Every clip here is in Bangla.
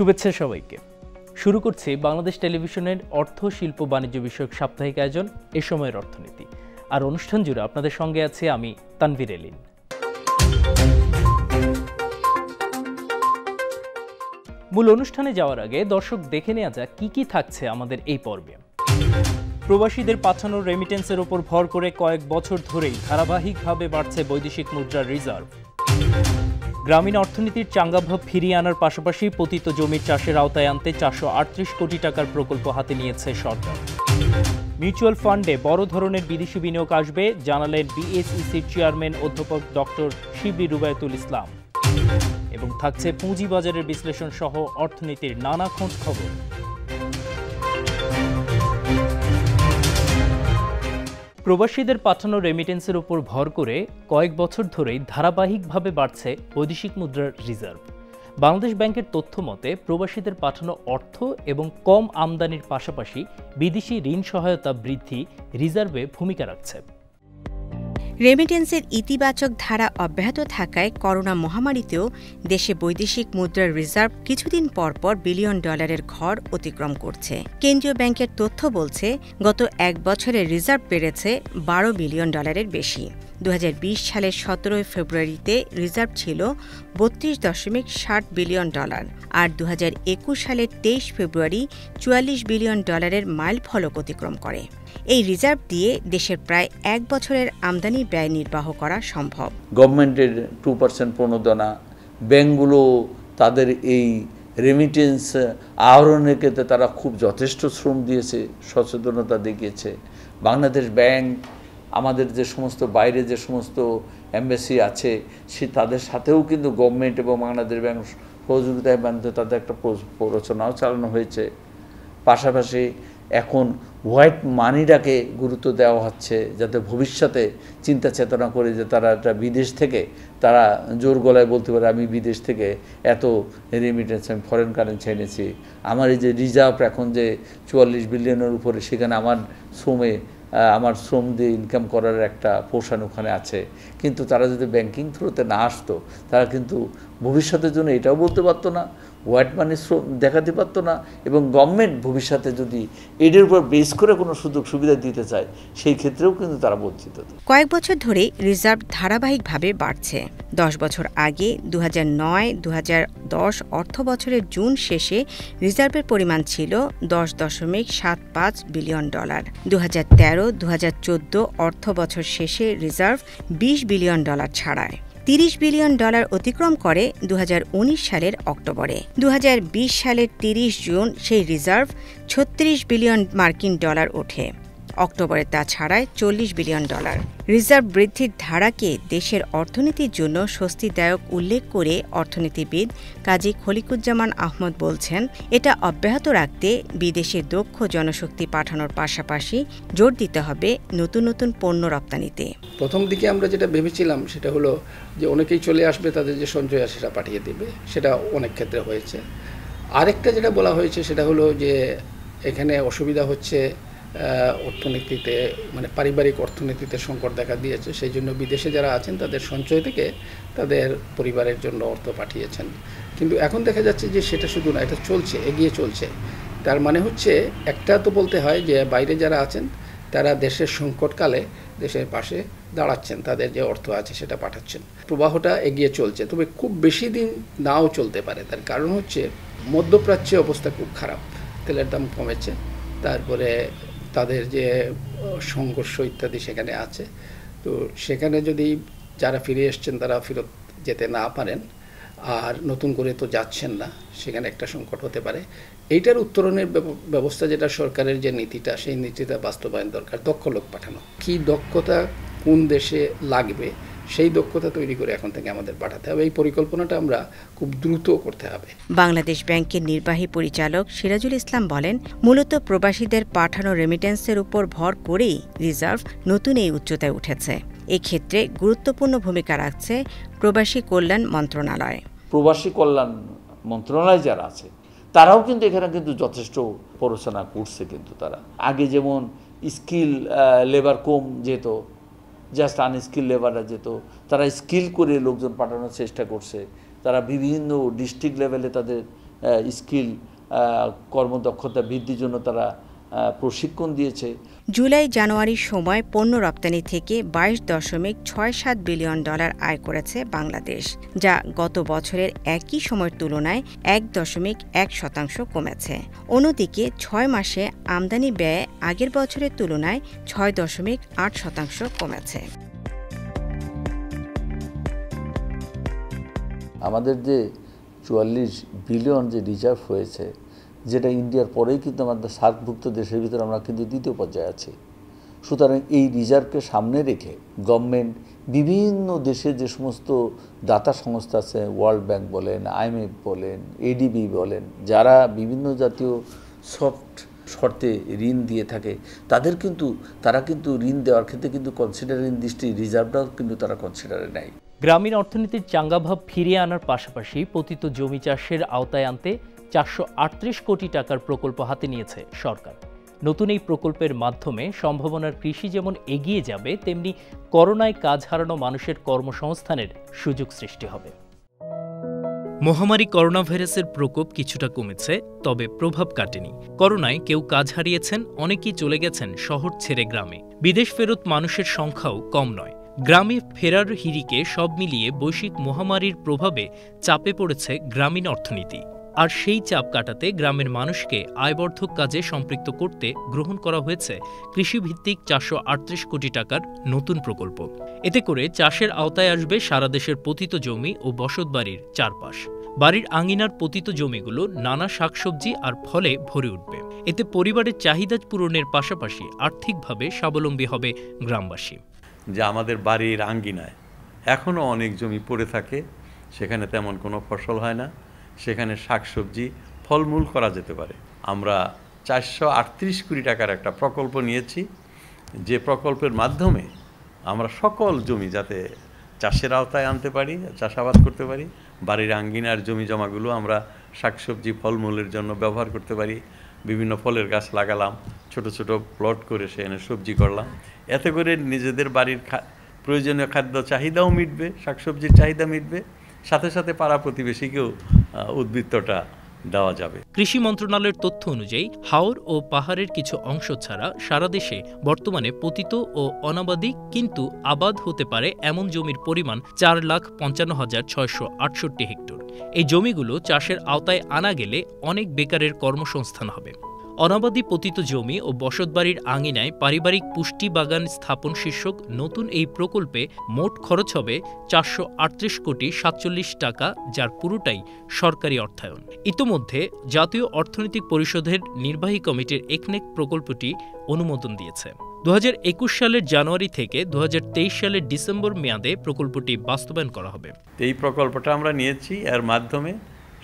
শুভেচ্ছা সবাইকে। শুরু করছি বাংলাদেশ টেলিভিশনের অর্থ শিল্প বাণিজ্য বিষয়ক সাপ্তাহিক আয়োজন এ সময়ের অর্থনীতি। আর অনুষ্ঠান জুড়ে আপনাদের সঙ্গে আছি আমি তানভীর এলিন। মূল অনুষ্ঠানে যাওয়ার আগে দর্শক দেখে নেওয়া যাক কি থাকছে আমাদের এই পর্বে। প্রবাসীদের পাঠানো রেমিটেন্সের উপর ভর করে কয়েক বছর ধরেই ধারাবাহিকভাবে বাড়ছে বৈদেশিক মুদ্রার রিজার্ভ। গ্রামীণ অর্থনীতির চাঙ্গাভাব ফিরিয়ে আনার পাশাপাশি পতিত জমির চাষের আওতায় আনতে 438 কোটি টাকার প্রকল্প হাতে নিয়েছে সরকার। মিউচুয়াল ফান্ডে বড় ধরনের বিদেশি বিনিয়োগ আসবে জানালেন বিএসইসির চেয়ারম্যান অধ্যাপক ডক্টর শিবলি রুবায়তুল ইসলাম। এবং থাকছে পুঁজিবাজারের বিশ্লেষণ সহ অর্থনীতির নানা খোঁজ খবর। প্রবাসীদের পাঠানো রেমিটেন্সের উপর ভর করে কয়েক বছর ধরেই ধারাবাহিকভাবে বাড়ছে বৈদেশিক মুদ্রার রিজার্ভ। বাংলাদেশ ব্যাংকের তথ্য মতে প্রবাসীদের পাঠানো অর্থ এবং কম আমদানির পাশাপাশি বিদেশি ঋণ সহায়তা বৃদ্ধি রিজার্ভে ভূমিকা রাখছে। রেমিটেন্সের ইতিবাচক ধারা অব্যাহত থাকায় করোনা মহামারীতেও দেশে বৈদেশিক মুদ্রার রিজার্ভ কিছুদিন পরপর বিলিয়ন ডলারের ঘর অতিক্রম করছে। কেন্দ্রীয় ব্যাংকের তথ্য বলছে গত এক বছরে রিজার্ভ বেড়েছে 12 বিলিয়ন ডলারের বেশি। 2020 সালের 17 ফেব্রুয়ারিতে রিজার্ভ ছিল 32.7 বিলিয়ন ডলার, আর 2021 সালের 23 ফেব্রুয়ারি 44 বিলিয়ন ডলারের মাইল ফলক অতিক্রম করে। এই রিজার্ভ দিয়ে দেশের প্রায় এক বছরের আমদানি ব্যয় নির্বাহ করা সম্ভব। গভর্নমেন্টের 2% প্রণোদনা, ব্যাংকগুলো তাদের এই রেমিটেন্স আহরণের ক্ষেত্রে তারা খুব যথেষ্ট শ্রম দিয়েছে, সচেতনতা দেখিয়েছে। বাংলাদেশ ব্যাংক আমাদের যে সমস্ত বাইরে যে সমস্ত এমবাসি আছে তাদের সাথেও কিন্তু গভর্নমেন্ট এবং বাংলাদেশ ব্যাংক সহযোগিতায় বান্ধে তাদের একটা প্ররোচনাও চালানো হয়েছে। পাশাপাশি এখন হোয়াইট মানিটাকে গুরুত্ব দেওয়া হচ্ছে, যাতে ভবিষ্যতে চিন্তা চেতনা করে যে তারা একটা বিদেশ থেকে তারা জোর গলায় বলতে পারে আমি বিদেশ থেকে এত রেমিটেন্স আমি ফরেন কারেন্সি এনেছি, আমার এই যে রিজার্ভ এখন যে 44 বিলিয়নের উপরে, সেখানে আমার শ্রম দিয়ে ইনকাম করার একটা পোর্শন ওখানে আছে। কিন্তু তারা যদি ব্যাংকিং থ্রুতে না আসতো তারা কিন্তু ভবিষ্যতের জন্য এটাও বলতে পারতো না, হোয়াইট মানি শ্রম দেখাতে পারতো না, এবং গভর্নমেন্ট ভবিষ্যতে যদি এদের উপর বেস করে কোনো সুযোগ সুবিধা দিতে চায় সেই ক্ষেত্রেও কিন্তু তারা বঞ্চিত। কয়েক বছর ধরে রিজার্ভ ধারাবাহিকভাবে বাড়ছে। 10 বছর আগে 2009-2010 অর্থ বছরের জুন শেষে রিজার্ভের পরিমাণ ছিল 10.75 বিলিয়ন ডলার। 2013-2014 অর্থ বছর শেষে রিজার্ভ 20 বিলিয়ন ডলার ছাড়ায় 30 বিলিয়ন ডলার অতিক্রম করে 2019 সালের অক্টোবরে। 2020 সালের 30 জুন সেই রিজার্ভ 36 বিলিয়ন মার্কিন ডলার ওঠে। অক্টোবরে তা ছাড়ায় 40 বিলিয়ন ডলার। রিজার্ভ বৃদ্ধির ধারাকে দেশের অর্থনীতির জন্য স্বস্তিদায়ক উল্লেখ করে অর্থনীতিবিদ কাজী খলিকুজ্জামান আহমদ বলছেন, এটা অব্যাহত রাখতে বিদেশে দক্ষ জনশক্তি পাঠানোর পাশাপাশি জোর দিতে হবে নতুন নতুন পণ্য রপ্তানিতে। প্রথম দিকে আমরা যেটা ভেবেছিলাম সেটা হলো যে অনেকেই চলে আসবে, তাদের যে সঞ্চয় আছে সেটা পাঠিয়ে দেবে, সেটা অনেক ক্ষেত্রে হয়েছে। আরেকটা যেটা বলা হয়েছে সেটা হলো যে এখানে অসুবিধা হচ্ছে অর্থনীতিতে, মানে পারিবারিক অর্থনীতিতে সংকট দেখা দিয়েছে, সেই জন্য বিদেশে যারা আছেন তাদের সঞ্চয় থেকে তাদের পরিবারের জন্য অর্থ পাঠিয়েছেন। কিন্তু এখন দেখা যাচ্ছে যে সেটা শুধু না, এটা চলছে, এগিয়ে চলছে। তার মানে হচ্ছে একটা তো বলতে হয় যে বাইরে যারা আছেন তারা দেশের সংকটকালে দেশের পাশে দাঁড়াচ্ছেন, তাদের যে অর্থ আছে সেটা পাঠাচ্ছেন। প্রবাহটা এগিয়ে চলছে, তবে খুব বেশি দিন নাও চলতে পারে। তার কারণ হচ্ছে মধ্যপ্রাচ্যে অবস্থা খুব খারাপ, তেলের দাম কমেছে, তারপরে তাদের যে সংঘর্ষ ইত্যাদি সেখানে আছে। তো সেখানে যদি যারা ফিরে এসছেন তারা ফেরত যেতে না পারেন, আর নতুন করে তো যাচ্ছেন না, সেখানে একটা সংকট হতে পারে। এইটার উত্তরণের ব্যবস্থা যেটা সরকারের যে নীতিটা, সেই নীতিটা বাস্তবায়ন দরকার। দক্ষ লোক পাঠানো, কী দক্ষতা কোন দেশে লাগবে সেই দক্ষতা তৈরি করে এখন থেকে আমাদের পাঠাতে হবে। এই পরিকল্পনাটা আমরা খুব দ্রুত করতে হবে। বাংলাদেশ ব্যাংকের নির্বাহী পরিচালক সিরাজুল ইসলাম বলেন, মূলত প্রবাসীদের পাঠানো রেমিটেন্সের উপর ভর করেই রিজার্ভ নতুন এই উচ্চতায় উঠেছে। এক্ষেত্রে গুরুত্বপূর্ণ ভূমিকা রাখছে প্রবাসী কল্যাণ মন্ত্রণালয়। প্রবাসী কল্যাণ মন্ত্রণালয় যারা আছে তারাও কিন্তু এখানে কিন্তু যথেষ্ট প্ররোচনা করছে। কিন্তু তারা আগে যেমন স্কিল লেবার কম যেত, জাস্ট আনস্কিল লেবাররা যেত, তারা স্কিল করে লোকজন পাঠানোর চেষ্টা করছে। তারা বিভিন্ন ডিস্ট্রিক্ট লেভেলে তাদের স্কিল কর্মদক্ষতা বৃদ্ধির জন্য তারা প্রশিক্ষণ দিয়েছে। জুলাই জানুয়ারির সময় পণ্য রপ্তানি থেকে 22.67 বিলিয়ন ডলার আয় করেছে বাংলাদেশ, যা গত বছরের একই সময়ের তুলনায় 1.1% কমেছে। অন্যদিকে 6 মাসে আমদানি ব্যয় আগের বছরের তুলনায় 6.8% কমেছে। আমাদের যে 44 বিলিয়ন যে রিজার্ভ হয়েছে, যেটা ইন্ডিয়ার পরেই কিন্তু আমাদের সার্কভুক্ত দেশের ভিতরে আমরা কিন্তু দ্বিতীয় পর্যায়ে আছি। সুতরাং এই রিজার্ভকে সামনে রেখে গভর্নমেন্ট বিভিন্ন দেশের যে সমস্ত দাতা সংস্থা আছে, ওয়ার্ল্ড ব্যাংক বলেন, IMF বলেন, ADB বলেন, যারা বিভিন্ন জাতীয় সফট শর্তে ঋণ দিয়ে থাকে, তারা কিন্তু ঋণ দেওয়ার ক্ষেত্রে কিন্তু কনসিডারিং দৃষ্টি রিজার্ভটাও কিন্তু তারা কনসিডারে নেয়। গ্রামীণ অর্থনীতির চাঙ্গাভাব ফিরিয়ে আনার পাশাপাশি পতিত জমি চাষের আওতায় আনতে 438 কোটি টাকার প্রকল্প হাতে নিয়েছে সরকার। নতুন এই প্রকল্পের মাধ্যমে সম্ভাবনার কৃষি যেমন এগিয়ে যাবে, তেমনি করোনায় কাজ হারানো মানুষের কর্মসংস্থানের সুযোগ সৃষ্টি হবে। মহামারী করোনা ভাইরাসের প্রকোপ কিছুটা কমেছে, তবে প্রভাব কাটেনি। করোনায় কেউ কাজ হারিয়েছেন, অনেকেই চলে গেছেন শহর ছেড়ে গ্রামে। বিদেশ ফেরত মানুষের সংখ্যাও কম নয়। গ্রামে ফেরার হিড়িকে সব মিলিয়ে বৈশ্বিক মহামারীর প্রভাবে চাপে পড়েছে গ্রামীণ অর্থনীতি। আর সেই চাপ কাটাতে গ্রামের মানুষকে আয়বর্ধক কাজে সম্পৃক্ত করতে গ্রহণ করা হয়েছে কৃষিভিত্তিক 438 কোটি টাকার নতুন প্রকল্প। এতে করে চাষের আওতায় আসবে সারা দেশের পতিত জমি ও বসতবাড়ির চারপাশ। বাড়ির আঙিনার পতিত জমিগুলো নানা শাকসবজি আর ফলে ভরে উঠবে। এতে পরিবারের চাহিদা পূরণের পাশাপাশি আর্থিকভাবে স্বাবলম্বী হবে গ্রামবাসী। যে আমাদের বাড়ির আঙ্গিনায় এখনও অনেক জমি পড়ে থাকে, সেখানে তেমন কোনো ফসল হয় না, সেখানে শাকসবজি ফলমূল করা যেতে পারে। আমরা 438 কোটি টাকার একটা প্রকল্প নিয়েছি, যে প্রকল্পের মাধ্যমে আমরা সকল জমি যাতে চাষের আওতায় আনতে পারি, চাষাবাদ করতে পারি। বাড়ির আঙ্গিনার জমি জমাগুলো আমরা শাকসবজি ফলমূলের জন্য ব্যবহার করতে পারি। বিভিন্ন ফলের গাছ লাগালাম, ছোট ছোট প্লট করে সেখানে সবজি করলাম। এতে করে নিজেদের বাড়ির প্রয়োজনীয় খাদ্য চাহিদাও মিটবে, শাকসবজির চাহিদা মিটবে, সাথে সাথে পাড়া প্রতিবেশীকেও উদ্বৃত্তটা দেওয়া যাবে। কৃষি মন্ত্রণালয়ের তথ্য অনুযায়ী হাওর ও পাহাড়ের কিছু অংশ ছাড়া সারা দেশে বর্তমানে পতিত ও অনাবাদি কিন্তু আবাদ হতে পারে এমন জমির পরিমাণ 4,55,668 হেক্টর। এই জমিগুলো চাষের আওতায় আনা গেলে অনেক বেকারের কর্মসংস্থান হবে। অনাবাদি পতিত জমি ও বসতবাড়ির আঙিনায় পারিবারিক পুষ্টি বাগান স্থাপন শীর্ষক নতুন এই প্রকল্পে মোট খরচ হবে 438 কোটি 47 টাকা, যার পুরোটাই সরকারি অর্থায়ন। ইতোমধ্যে জাতীয় অর্থনৈতিক পরিষদের নির্বাহী কমিটির একনেক প্রকল্পটি অনুমোদন দিয়েছে। 2021 সালের জানুয়ারি থেকে 2023 সালের ডিসেম্বর মেয়াদে প্রকল্পটি বাস্তবায়ন করা হবে। এই প্রকল্পটা আমরা নিয়েছি, এর মাধ্যমে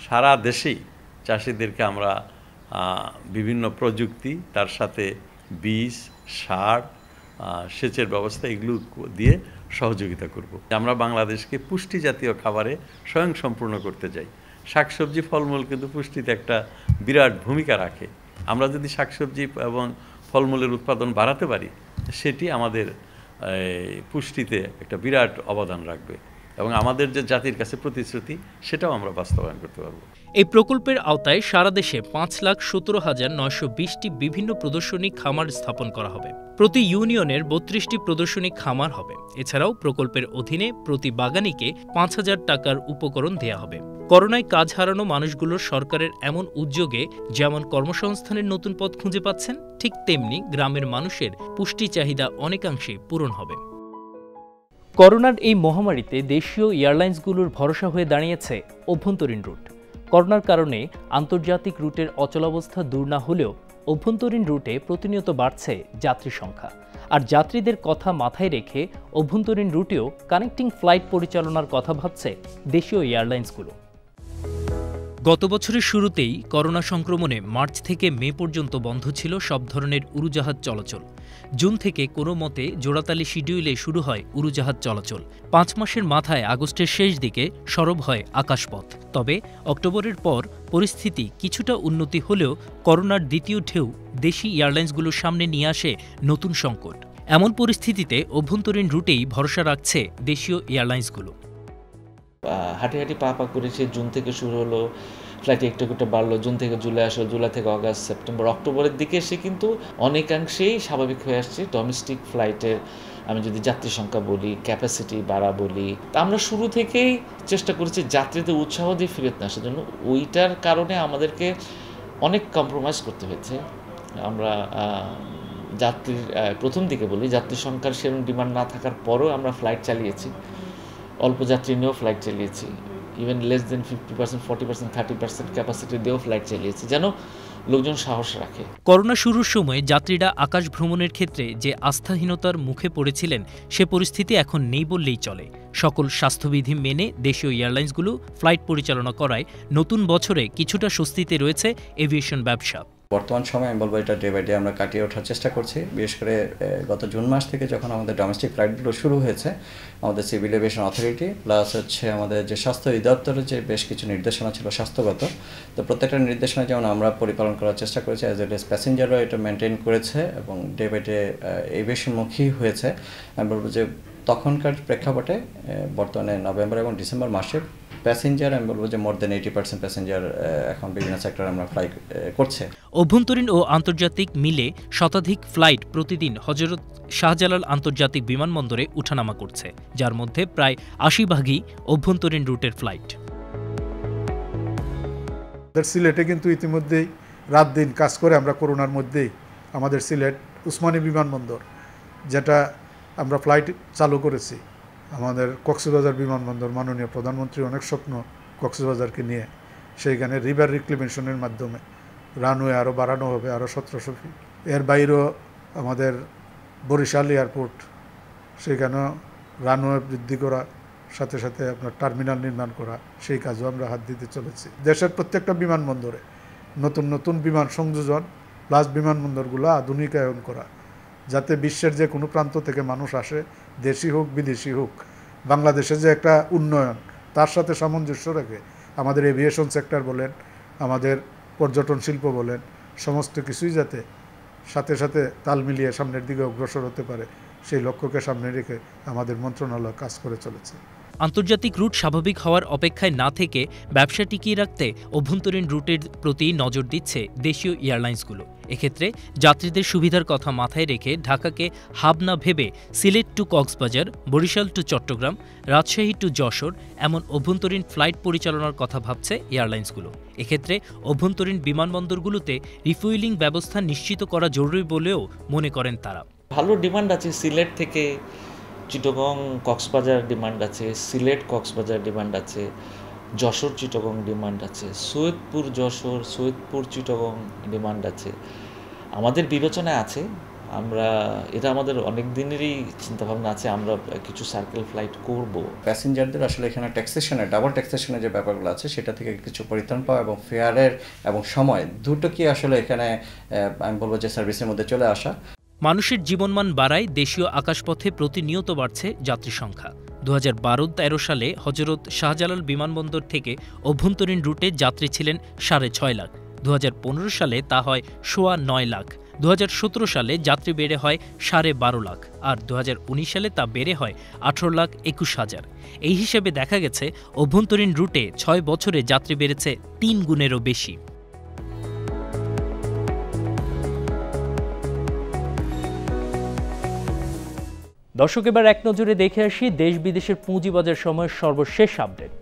সারা দেশেই চাষিদেরকে আমরা বিভিন্ন প্রযুক্তি, তার সাথে বীজ, সার, সেচের ব্যবস্থা এগুলো দিয়ে সহযোগিতা করব। আমরা বাংলাদেশকে পুষ্টি জাতীয় খাবারে স্বয়ংসম্পূর্ণ করতে চাই। শাকসবজি ফলমূল কিন্তু পুষ্টিতে একটা বিরাট ভূমিকা রাখে। আমরা যদি শাকসবজি এবং ফলমূলের উৎপাদন বাড়াতে পারি, সেটি আমাদের পুষ্টিতে একটা বিরাট অবদান রাখবে এবং আমাদের যে জাতির কাছে প্রতিশ্রুতি, সেটাও আমরা বাস্তবায়ন করতে পারব। এই প্রকল্পের আওতায় সারা দেশে 5,17,920টি বিভিন্ন প্রদর্শনী খামার স্থাপন করা হবে। প্রতি ইউনিয়নের 32টি প্রদর্শনী খামার হবে। এছাড়াও প্রকল্পের অধীনে প্রতি বাগানিকে 5,000 টাকার উপকরণ দেয়া হবে। করোনায় কাজ হারানো মানুষগুলোর সরকারের এমন উদ্যোগে যেমন কর্মসংস্থানের নতুন পথ খুঁজে পাচ্ছেন, ঠিক তেমনি গ্রামের মানুষের পুষ্টি চাহিদা অনেকাংশে পূরণ হবে। করোনার এই মহামারীতে দেশীয় এয়ারলাইন্সগুলোর ভরসা হয়ে দাঁড়িয়েছে অভ্যন্তরীণ রুট। করোনার কারণে আন্তর্জাতিক রুটের অচলাবস্থা দূর না হলেও অভ্যন্তরীণ রুটে প্রতিনিয়ত বাড়ছে যাত্রী সংখ্যা। আর যাত্রীদের কথা মাথায় রেখে অভ্যন্তরীণ রুটেও কানেক্টিং ফ্লাইট পরিচালনার কথা ভাবছে দেশীয় এয়ারলাইন্সগুলো। গত বছরের শুরুতেই করোনা সংক্রমণে মার্চ থেকে মে পর্যন্ত বন্ধ ছিল সব ধরনের উড়োজাহাজ চলাচল। জুন থেকে কোনো মতে জোড়াতালি শিডিউলে শুরু হয় উড়োজাহাজ চলাচল। 5 মাসের মাথায় আগস্টের শেষ দিকে সরব হয় আকাশপথ। তবে অক্টোবরের পর পরিস্থিতি কিছুটা উন্নতি হলেও করোনার দ্বিতীয় ঢেউ দেশি এয়ারলাইন্সগুলোর সামনে নিয়ে আসে নতুন সংকট। এমন পরিস্থিতিতে অভ্যন্তরীণ রুটেই ভরসা রাখছে দেশীয় এয়ারলাইন্সগুলো। হাঁটি হাঁটি পা করেছে। জুন থেকে শুরু হলো, ফ্লাইট একটু একটু বাড়লো, জুন থেকে জুলাই আসলো, জুলাই থেকে অগাস্ট, সেপ্টেম্বর, অক্টোবরের দিকে এসে কিন্তু অনেকাংশেই স্বাভাবিক হয়ে আসছে ডোমেস্টিক ফ্লাইটের। আমি যদি যাত্রী সংখ্যা বলি, ক্যাপাসিটি বাড়া বলি, তা আমরা শুরু থেকেই চেষ্টা করেছি যাত্রীদের উৎসাহ দিয়ে ফেরত না আসার জন্য। ওইটার কারণে আমাদেরকে অনেক কম্প্রোমাইজ করতে হয়েছে। আমরা যাত্রীর প্রথম দিকে বলি, যাত্রী সংখ্যার সেরকম ডিমান্ড না থাকার পরেও আমরা ফ্লাইট চালিয়েছি, অল্প যাত্রী নিয়েও ফ্লাইট চালিয়েছি, ইভেন লেস দেন 50%, 40%, 30% ক্যাপাসিটি দিয়েও ফ্লাইট চালিয়েছি, যেন লোকজন সাহস রাখে। করোনা শুরুর সময় যাত্রীরা আকাশ ভ্রমণের ক্ষেত্রে যে আস্থাহীনতার মুখে পড়েছিলেন সে পরিস্থিতি এখন নেই বললেই চলে। সকল স্বাস্থ্যবিধি মেনে দেশীয় এয়ারলাইন্সগুলো ফ্লাইট পরিচালনা করায় নতুন বছরে কিছুটা স্বস্তিতে রয়েছে এভিয়েশন ব্যবসা। বর্তমান সময় আমি বলবো এটা ডে বাই ডে আমরা কাটিয়ে ওঠার চেষ্টা করছি। বিশেষ করে গত জুন মাস থেকে যখন আমাদের ডোমেস্টিক ফ্লাইটগুলো শুরু হয়েছে, আমাদের সিভিল এভিয়েশন অথরিটি প্লাস আমাদের যে স্বাস্থ্য অধিদপ্তরের যে বেশ কিছু নির্দেশনা ছিল স্বাস্থ্যগত, তো প্রত্যেকটা নির্দেশনা যেমন আমরা পরিপালন করার চেষ্টা করেছি, অ্যাজ ওয়েল এজ প্যাসেঞ্জারও এটা মেনটেন করেছে এবং ডে বাই ডে এভিয়েশনমুখী হয়েছে। আমি বলবো যে তখনকার প্রেক্ষাপটে বর্তমানে নভেম্বর এবং ডিসেম্বর মাসে প্যাসেঞ্জার আমি বলবো যে মোর দেন 80% প্যাসেঞ্জার এখন বিভিন্ন সেক্টরে আমরা ফ্লাই করছে। অভ্যন্তরীণ ও আন্তর্জাতিক মিলে শতাধিক ফ্লাইট প্রতিদিন হযরত শাহজালাল আন্তর্জাতিক বিমানবন্দরে উঠানামা করছে, যার মধ্যে প্রায় ৮০% অভ্যন্তরীণ রুটের ফ্লাইট। সিলেটে কিন্তু ইতিমধ্যেই রাত দিন কাজ করে আমরা করোনার মধ্যেই আমাদের সিলেট উসমানী বিমানবন্দর, যেটা আমরা ফ্লাইট চালু করেছি, আমাদের কক্সবাজার বিমানবন্দর, মাননীয় প্রধানমন্ত্রী অনেক স্বপ্ন কক্সবাজারকে নিয়ে, সেইখানে রিভার রিক্লিমেশনের মাধ্যমে রানওয়ে আরও বাড়ানো হবে, আরও ১৭০০ ফিট। এর বাইরেও আমাদের বরিশাল এয়ারপোর্ট, সেখানেও রানওয়ে বৃদ্ধি করা, সাথে সাথে আপনার টার্মিনাল নির্মাণ করা, সেই কাজও আমরা হাত দিতে চলেছি। দেশের প্রত্যেকটা বিমানবন্দরে নতুন নতুন বিমান সংযোজন প্লাস বিমানবন্দরগুলো আধুনিকায়ন করা, যাতে বিশ্বের যে কোনো প্রান্ত থেকে মানুষ আসে, দেশি হোক বিদেশি হোক, বাংলাদেশের যে একটা উন্নয়ন তার সাথে সামঞ্জস্য রেখে আমাদের এভিয়েশন সেক্টর বলেন, আমাদের পর্যটন শিল্প বলেন, সমস্ত কিছুই যাতে সাথে সাথে তাল মিলিয়ে সামনের দিকে অগ্রসর হতে পারে, সেই লক্ষ্যকে সামনে রেখে আমাদের মন্ত্রণালয় কাজ করে চলেছে। আন্তর্জাতিক রুট স্বাভাবিক হওয়ার অপেক্ষায় না থেকে ব্যবসা টিকিয়ে রাখতে অভ্যন্তরীণ রুটের প্রতি নজর দিচ্ছে দেশীয় এয়ারলাইন্সগুলো। এক্ষেত্রে যাত্রীদের সুবিধার কথা মাথায় রেখে ঢাকাকে হাব না ভেবে Sylhet to Cox's Bazar, Barishal to Chittagong, Rajshahi to Jessore এমন অভ্যন্তরীণ ফ্লাইট পরিচালনার কথা ভাবছে এয়ারলাইন্সগুলো। এক্ষেত্রে অভ্যন্তরীণ বিমানবন্দরগুলোতে রিফুয়েলিং ব্যবস্থা নিশ্চিত করা জরুরি বলেও মনে করেন তারা। ভালো ডিমান্ড আছে সিলেট থেকে চিটাগং কক্সবাজার ডিমান্ড আছে, সিলেট কক্সবাজার ডিমান্ড আছে, যশোর চিটাগং ডিমান্ড আছে, সৈয়দপুর যশোর, সৈয়দপুর চিটাগং ডিমান্ড আছে। আমাদের বিবেচনায় আছে, আমরা এটা আমাদের অনেক দিনেরই চিন্তাভাবনা আছে, আমরা কিছু সার্কেল ফ্লাইট করব। প্যাসেঞ্জারদের আসলে এখানে ট্যাক্সেশনের, ডাবল ট্যাক্সেশনের যে ব্যাপারগুলো আছে সেটা থেকে কিছু পরিত্রাণ পাওয়া এবং ফেয়ারের এবং সময় দুটো কি আসলে এখানে আমি বলবো যে সার্ভিসের মধ্যে চলে আসা। মানুষের জীবনমান বাড়ায় দেশীয় আকাশপথে প্রতিনিয়ত বাড়ছে যাত্রী সংখ্যা। 2012-13 সালে হযরত শাহজালাল বিমানবন্দর থেকে অভ্যন্তরীণ রুটে যাত্রী ছিলেন 6.5 লাখ। 2015 সালে তা হয় 9.25 লাখ। 2017 সালে যাত্রী বেড়ে হয় 12.5 লাখ, আর 2019 সালে তা বেড়ে হয় 18,21,000। এই হিসেবে দেখা গেছে অভ্যন্তরীণ রুটে 6 বছরে যাত্রী বেড়েছে 3 গুণেরও বেশি। দর্শক, এবার এক নজরে দেখে আসি দেশ বিদেশের পুঁজিবাজার সময়ের সর্বশেষ আপডেট।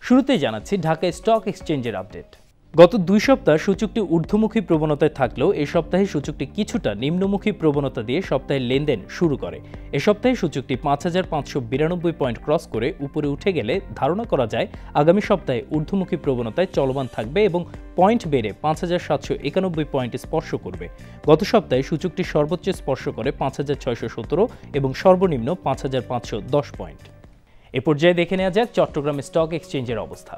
শুরুতেই জানাচ্ছি ঢাকা স্টক এক্সচেঞ্জের আপডেট। গত 2 সপ্তাহ সূচকটি ঊর্ধ্বমুখী প্রবণতায় থাকলেও এ সপ্তাহে সূচকটি কিছুটা নিম্নমুখী প্রবণতা দিয়ে সপ্তাহের লেনদেন শুরু করে। এ সপ্তাহে সূচকটি 5,592 পয়েন্ট ক্রস করে উপরে উঠে গেলে ধারণা করা যায় আগামী সপ্তাহে ঊর্ধ্বমুখী প্রবণতায় চলমান থাকবে এবং পয়েন্ট বেড়ে 5,791 পয়েন্ট স্পর্শ করবে। গত সপ্তাহে সূচকটি সর্বোচ্চ স্পর্শ করে 5,617 এবং সর্বনিম্ন 5,510 পয়েন্ট। এ পর্যায়ে দেখে নেওয়া যাক চট্টগ্রাম স্টক এক্সচেঞ্জের অবস্থা।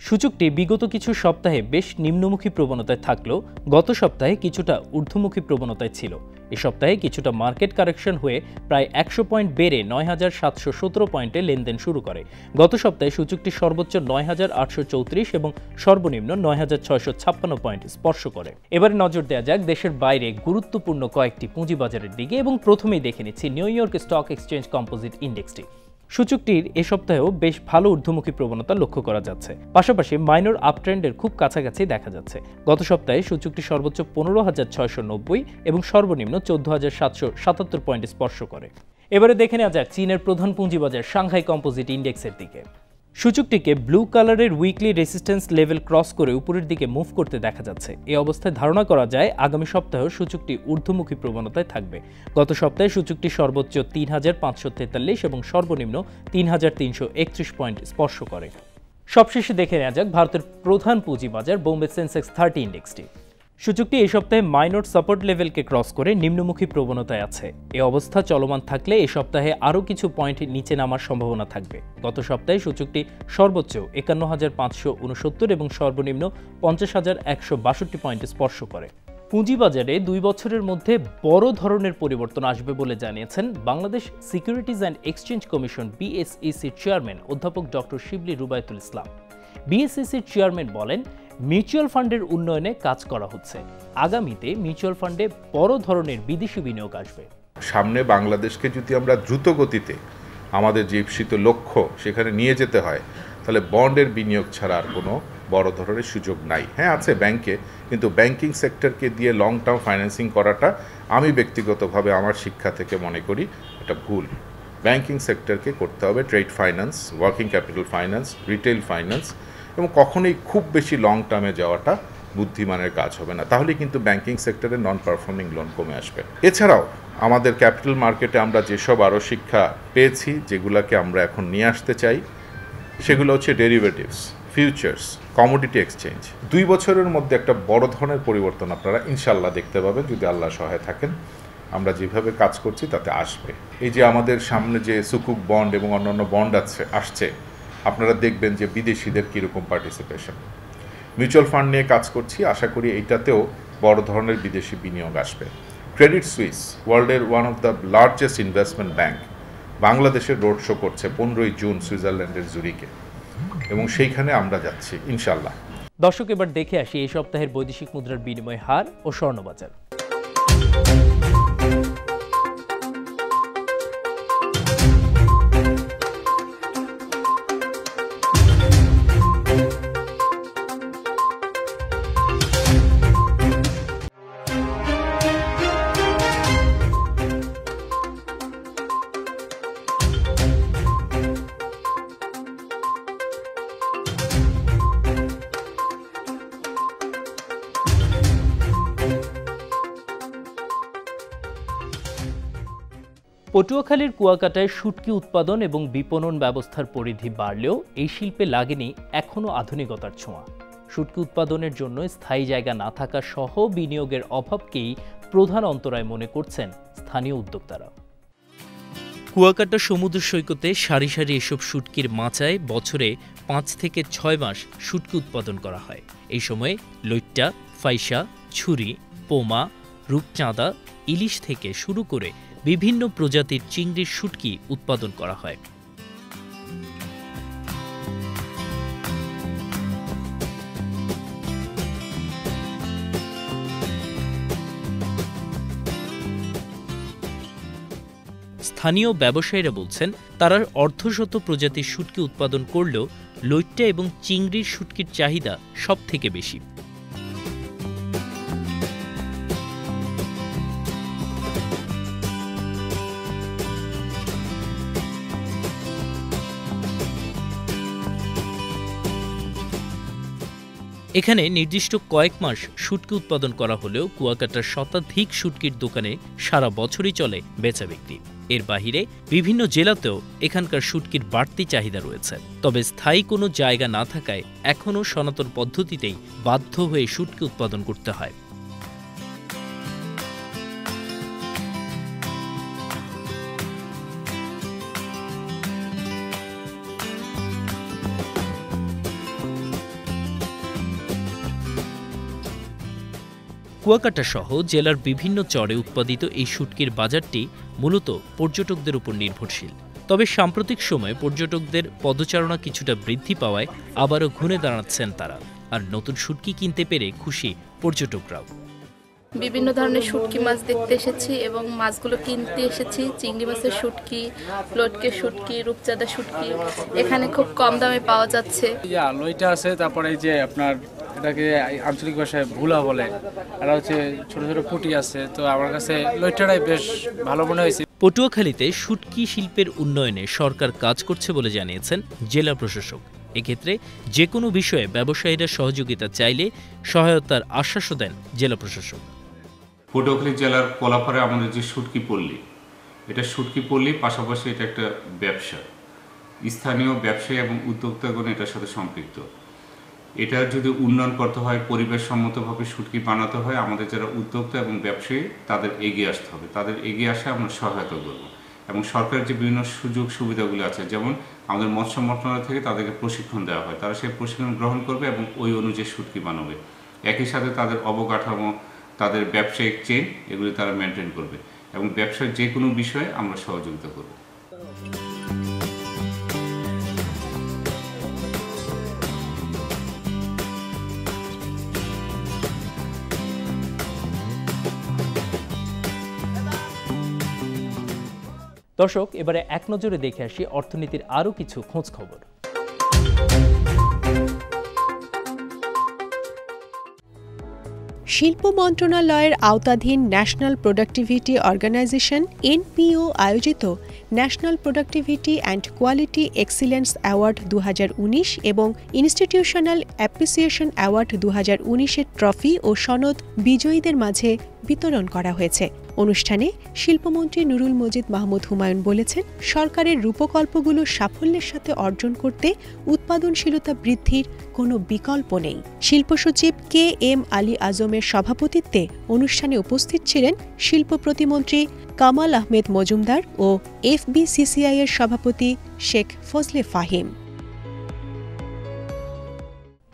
সূচকটি বিগত কিছু সপ্তাহে বেশ নিম্নমুখী প্রবণতায় থাকলেও গত সপ্তাহে কিছুটা ঊর্ধ্বমুখী প্রবণতায় ছিল। এ সপ্তাহে কিছুটা মার্কেট কারেকশন হয়ে প্রায় 100 পয়েন্ট বেড়ে 9,717 পয়েন্টে লেনদেন শুরু করে। গত সপ্তাহে সূচকটি সর্বোচ্চ 9,834 এবং সর্বনিম্ন 9,656 পয়েন্ট স্পর্শ করে। এবারে নজর দেওয়া যাক দেশের বাইরে গুরুত্বপূর্ণ কয়েকটি পুঁজিবাজারের দিকে এবং প্রথমেই দেখে নিচ্ছি New York Stock Exchange composite ইন্ডেক্সটি। সূচকটির এ সপ্তাহেও বেশ ভালো ঊর্ধ্বমুখী প্রবণতা লক্ষ্য করা যাচ্ছে, পাশাপাশি মাইনর আপট্রেন্ডের খুব কাছাকাছি দেখা যাচ্ছে। গত সপ্তাহে সূচকটি সর্বোচ্চ 15,690 এবং সর্বনিম্ন 14,777 পয়েন্ট স্পর্শ করে। এবারে দেখে নেওয়া যাক চীনের প্রধান পুঁজিবাজার সাংহাই কম্পোজিট ইন্ডেক্সের দিকে। সূচকটিকে ব্লু কালারের উইকলি রেসিস্ট্যান্স লেভেল ক্রস করে উপরের দিকে মুভ করতে দেখা যাচ্ছে। এই অবস্থায় ধারণা করা যায় আগামী সপ্তাহেও সূচকটি ঊর্ধ্বমুখী প্রবণতায় থাকবে। গত সপ্তাহে সূচকটি সর্বোচ্চ 3,543 এবং সর্বনিম্ন 3,331 পয়েন্ট স্পর্শ করে। সবশেষে দেখে নেওয়া যাক ভারতের প্রধান পুঁজিবাজার বোম্বে সেন্সেক্স 30 ইন্ডেক্সটি। সূচকটি এই সপ্তাহে মাইনর সাপোর্ট লেভেলকে ক্রস করে নিম্নমুখী প্রবণতায় আছে। এই অবস্থা চলমান থাকলে এই সপ্তাহে আরও কিছু পয়েন্ট নিচে নামার সম্ভাবনা থাকবে। গত সপ্তাহে সূচকটি সর্বোচ্চ 51,569 এবং সর্বনিম্ন 50,162 পয়েন্ট স্পর্শ করে। পুঁজিবাজারে 2 বছরের মধ্যে বড় ধরনের পরিবর্তন আসবে বলে জানিয়েছেন Bangladesh securities and exchange commission BSECর চেয়ারম্যান অধ্যাপক ডক্টর শিবলি রুবায়তুল ইসলাম। BSECর চেয়ারম্যান বলেন, মিউচুয়াল ফান্ডের উন্নয়নে কাজ করা হচ্ছে। আগামীতে মিউচুয়াল ফান্ডে বড় ধরনের বিদেশি বিনিয়োগ আসবে। সামনে বাংলাদেশকে যদি আমরা দ্রুত গতিতে আমাদের যে ঈপ্সিত লক্ষ্য সেখানে নিয়ে যেতে হয়, তাহলে বন্ডের বিনিয়োগ ছাড়া আর কোনো বড় ধরনের সুযোগ নাই। হ্যাঁ আছে ব্যাংকে, কিন্তু ব্যাংকিং সেক্টরকে দিয়ে লং টার্ম ফাইন্যান্সিং করাটা আমি ব্যক্তিগতভাবে আমার শিক্ষা থেকে মনে করি এটা ভুল। ব্যাংকিং সেক্টরকে করতে হবে trade finance, working capital finance, retail finance, এবং কখনোই খুব বেশি লং টার্মে যাওয়াটা বুদ্ধিমানের কাজ হবে না। তাহলে কিন্তু ব্যাংকিং সেক্টরে নন পারফর্মিং লোন কমে আসবে। এছাড়াও আমাদের ক্যাপিটাল মার্কেটে আমরা যেসব আরও শিক্ষা পেয়েছি, যেগুলোকে আমরা এখন নিয়ে আসতে চাই, সেগুলো হচ্ছে ডেরিভেটিভস, ফিউচার্স, কমোডিটি এক্সচেঞ্জ। 2 বছরের মধ্যে একটা বড় ধরনের পরিবর্তন আপনারা ইনশাল্লাহ দেখতে পাবেন, যদি আল্লাহ সহায় থাকেন। আমরা যেভাবে কাজ করছি তাতে আসবে। এই যে আমাদের সামনে যে সুকুক বন্ড এবং অন্যান্য বন্ড আসছে, আপনারা দেখবেন যে বিদেশিদের কীরকম পার্টিসিপেশন। মিউচুয়াল ফান্ড নিয়ে কাজ করছি, আশা করি এইটাতেও বড় ধরনের বিদেশি বিনিয়োগ আসবে। ক্রেডিট সুইস, ওয়ার্ল্ডের one of the largest investment bank, বাংলাদেশের রোড শো করছে 15ই জুন সুইজারল্যান্ডের জুরিকে, এবং সেইখানে আমরা যাচ্ছি ইনশাল্লাহ। দর্শক, এবার দেখে আসি এই সপ্তাহের বৈদেশিক মুদ্রার বিনিময় হার ও স্বর্ণবাজার। পটুয়াখালীর কুয়াকাটায় শুটকি উৎপাদন এবং বিপণন ব্যবস্থার পরিধি বাড়লেও এই শিল্পে লাগেনি এখনও আধুনিকতার ছোঁয়া। শুটকি উৎপাদনের জন্য স্থায়ী জায়গা না থাকা সহ বিনিয়োগের অভাবকেই প্রধান অন্তরায় মনে করছেন স্থানীয় উদ্যোক্তারা। কুয়াকাটা সমুদ্র সৈকতে সারি সারি এসব শুটকির মাচায় বছরে 5 থেকে 6 মাস শুটকি উৎপাদন করা হয়। এই সময়ে লইট্টা, ফাইসা, ছুরি, পোমা, রূপচাঁদা, ইলিশ থেকে শুরু করে বিভিন্ন প্রজাতির চিংড়ির শুটকি উৎপাদন করা হয়। স্থানীয় ব্যবসায়ীরা বলছেন, তারা অর্ধশত প্রজাতির শুটকি উৎপাদন করলেও লইট্টা এবং চিংড়ির শুটকির চাহিদা সব থেকে বেশি। এখানে নির্দিষ্ট কয়েক মাস শুটকি উৎপাদন করা হলেও কুয়াকাটার শতাধিক শুটকির দোকানে সারা বছরই চলে বেচা বিক্রি। এর বাহিরে বিভিন্ন জেলাতেও এখানকার শুটকির বাড়তি চাহিদা রয়েছে। তবে স্থায়ী কোনো জায়গা না থাকায় এখনও সনাতন পদ্ধতিতেই বাধ্য হয়ে শুটকি উৎপাদন করতে হয়। কুয়াকাটা সহ জেলার বিভিন্ন চরে উৎপাদিত এই শুটকির বাজারটি মূলত পর্যটকদের উপর নির্ভরশীল। তবে সাম্প্রতিক সময়ে পর্যটকদের পদচারণা কিছুটা বৃদ্ধি পাওয়ায় আবারও ঘুরে দাঁড়াচ্ছেন তারা, আর নতুন শুটকি কিনতে পেরে খুশি পর্যটকরাও। বিভিন্ন ধরনের শুটকি মাছ দেখতে এসেছি এবং মাছগুলো কিনতে এসেছি। চিংড়ি মাছের শুটকি, লটকে শুটকি, রূপচাঁদা শুটকি এখানে খুব কম দামে পাওয়া যাচ্ছে। লইটা আছে, তারপরে এই যে আপনার এটাকে আঞ্চলিক ভাষায় ভুলা বলে, আর হচ্ছে ছোট ছোট পুঁটি আছে। তো আমার কাছে লইটাটাই বেশ ভালো মনে হয়েছে। পটুয়াখালীতে শুটকি শিল্পের উন্নয়নে সরকার কাজ করছে বলে জানিয়েছেন জেলা প্রশাসক। এক্ষেত্রে যে কোনো বিষয়ে ব্যবসায়ীরা সহযোগিতা চাইলে সহায়তার আশ্বাসও দেন জেলা প্রশাসক। পটুয়াখালী জেলার কলাপাড়ে আমাদের যে শুটকি পল্লী, এটা শুটকি পল্লী, পাশাপাশি এটা একটা ব্যবসা। স্থানীয় ব্যবসায়ী এবং উদ্যোক্তাগণ এটার সাথে সম্পৃক্ত। এটা যদি উন্নয়ন করতে হয়, পরিবেশ সম্মতভাবে শুটকি বানাতে হয়, আমাদের যারা উদ্যোক্তা এবং ব্যবসায়ী তাদের এগিয়ে আসতে হবে। তাদের এগিয়ে আসে আমরা সহায়তা করব। এবং সরকারের যে বিভিন্ন সুযোগ সুবিধাগুলো আছে, যেমন আমাদের মৎস্য মন্ত্রণালয় থেকে তাদেরকে প্রশিক্ষণ দেওয়া হয়, তারা সেই প্রশিক্ষণ গ্রহণ করবে এবং ওই অনুযায়ী শুটকি বানাবে। একই সাথে তাদের অবকাঠামো, তাদের ব্যবসায়িক চেইন, এগুলি তারা মেনটেন করবে এবং ব্যবসার যে কোনো বিষয়ে আমরা সহযোগিতা করব। দর্শক, এবারে এক নজরে দেখে আসি অর্থনীতির আরও কিছু খোঁজ খবর। শিল্প মন্ত্রণালয়ের আওতাধীন ন্যাশনাল প্রোডাক্টিভিটি অর্গানাইজেশন এনপিও আয়োজিত national productivity and quality excellence award 2019 এবং ইনস্টিটিউশনাল অ্যাপ্রিসিয়েশন অ্যাওয়ার্ড 2019-এর ট্রফি ও সনদ বিজয়ীদের মাঝে বিতরণ করা হয়েছে। অনুষ্ঠানে শিল্পমন্ত্রী নুরুল মজিদ মাহমুদ হুমায়ুন বলেছেন, সরকারের রূপকল্পগুলো সাফল্যের সাথে অর্জন করতে উৎপাদনশীলতা বৃদ্ধির কোনো বিকল্প নেই। শিল্প সচিব KM আলী আজমের সভাপতিত্বে অনুষ্ঠানে উপস্থিত ছিলেন শিল্প প্রতিমন্ত্রী কামাল আহমেদ মজুমদার ও FBCCI এর সভাপতি শেখ ফজলে ফাহিম।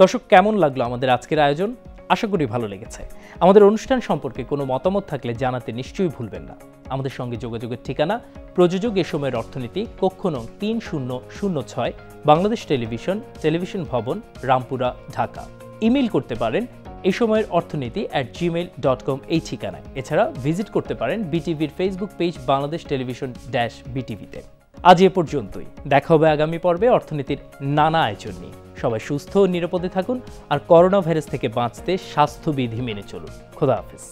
দর্শক, কেমন লাগলো আমাদের আজকের আয়োজন? আশা করি ভালো লেগেছে। আমাদের অনুষ্ঠান সম্পর্কে কোনো মতামত থাকলে জানাতে নিশ্চয়ই ভুলবেন না। আমাদের সঙ্গে যোগাযোগের ঠিকানা প্রযোজক এ সময়ের অর্থনীতি, কক্ষ নং 3006, বাংলাদেশ টেলিভিশন, টেলিভিশন ভবন, রামপুরা, ঢাকা। ইমেইল করতে পারেন এই সময়ের অর্থনীতি @gmail.com এই ঠিকানায়। এছাড়া ভিজিট করতে পারেন বিটিভির ফেসবুক পেজ বাংলাদেশ টেলিভিশন -BTV-তে। আজ এ পর্যন্তই। দেখা হবে আগামী পর্বে অর্থনীতির নানা আয়োজন নিয়ে। সবাই সুস্থ ও নিরাপদে থাকুন আর করোনা ভাইরাস থেকে বাঁচতে স্বাস্থ্যবিধি মেনে চলুন। খোদা হাফেজ।